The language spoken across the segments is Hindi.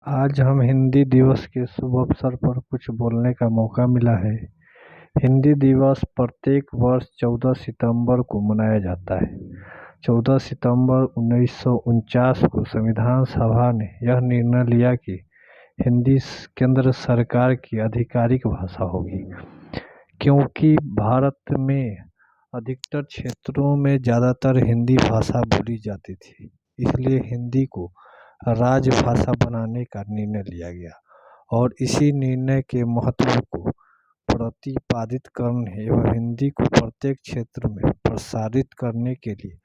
आज हम हिंदी दिवस के शुभ अवसर पर कुछ बोलने का मौका मिला है। हिंदी दिवस प्रत्येक वर्ष 14 सितंबर को मनाया जाता है। 14 सितंबर 1949 को संविधान सभा ने यह निर्णय लिया कि हिंदी केंद्र सरकार की आधिकारिक भाषा होगी। क्योंकि भारत में अधिकतर क्षेत्रों में ज़्यादातर हिंदी भाषा बोली जाती थी, इसलिए हिंदी को राजभाषा बनाने का निर्णय लिया गया और इसी निर्णय के महत्व को प्रतिपादित करने एवं हिंदी को प्रत्येक क्षेत्र में प्रसारित करने के लिए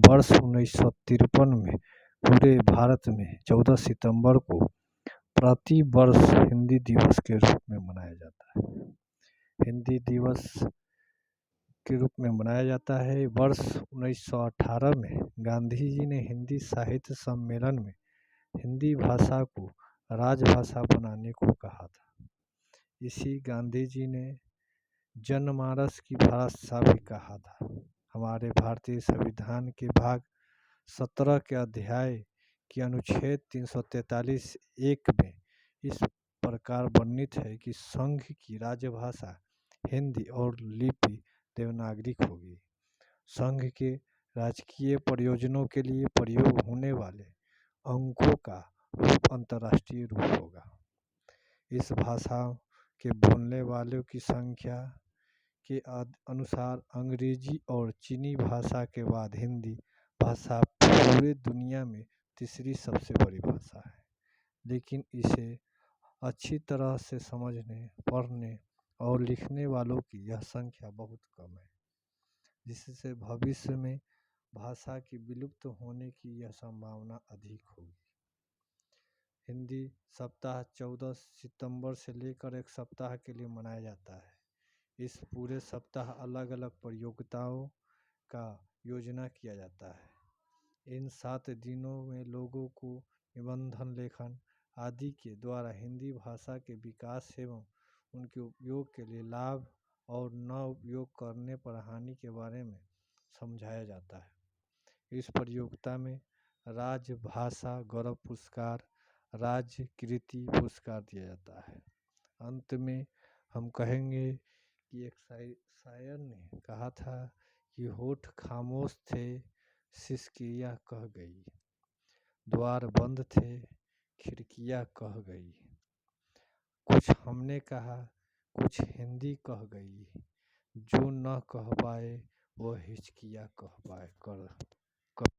वर्ष 1953 में पूरे भारत में 14 सितंबर को प्रति वर्ष हिंदी दिवस के रूप में मनाया जाता है। हिंदी दिवस के रूप में मनाया जाता है। वर्ष 1918 में गांधी जी ने हिंदी साहित्य सम्मेलन में हिंदी भाषा को राजभाषा बनाने को कहा था। इसी गांधी जी ने जनमानस की भाषा भी कहा था। हमारे भारतीय संविधान के भाग 17 के अध्याय की अनुच्छेद 343(1) में इस प्रकार वर्णित है कि संघ की राजभाषा हिंदी और लिपि देवनागरिक होगी। संघ के राजकीय प्रयोजनों के लिए प्रयोग होने वाले अंकों का रूप अंतर्राष्ट्रीय रूप होगा। इस भाषा के बोलने वालों की संख्या के अनुसार अंग्रेजी और चीनी भाषा के बाद हिंदी भाषा पूरे दुनिया में तीसरी सबसे बड़ी भाषा है। लेकिन इसे अच्छी तरह से समझने, पढ़ने और लिखने वालों की यह संख्या बहुत कम है, जिससे भविष्य में भाषा की विलुप्त होने की यह संभावना अधिक होगी। हिंदी सप्ताह 14 सितंबर से लेकर एक सप्ताह के लिए मनाया जाता है। इस पूरे सप्ताह अलग अलग प्रतियोगिताओं का योजना किया जाता है। इन 7 दिनों में लोगों को निबंध लेखन आदि के द्वारा हिंदी भाषा के विकास एवं उनके उपयोग के लिए लाभ और न उपयोग करने पर हानि के बारे में समझाया जाता है। इस प्रतियोगिता में राजभाषा गौरव पुरस्कार, राज्य कीर्ति पुरस्कार दिया जाता है। अंत में हम कहेंगे कि एक शायर ने कहा था कि होठ खामोश थे, सिसकियाँ कह गई, द्वार बंद थे, खिड़कियाँ कह गई, कुछ हमने कहा, कुछ हिंदी कह गई, जो न कह पाए वो हिचकियाँ कह पाए कर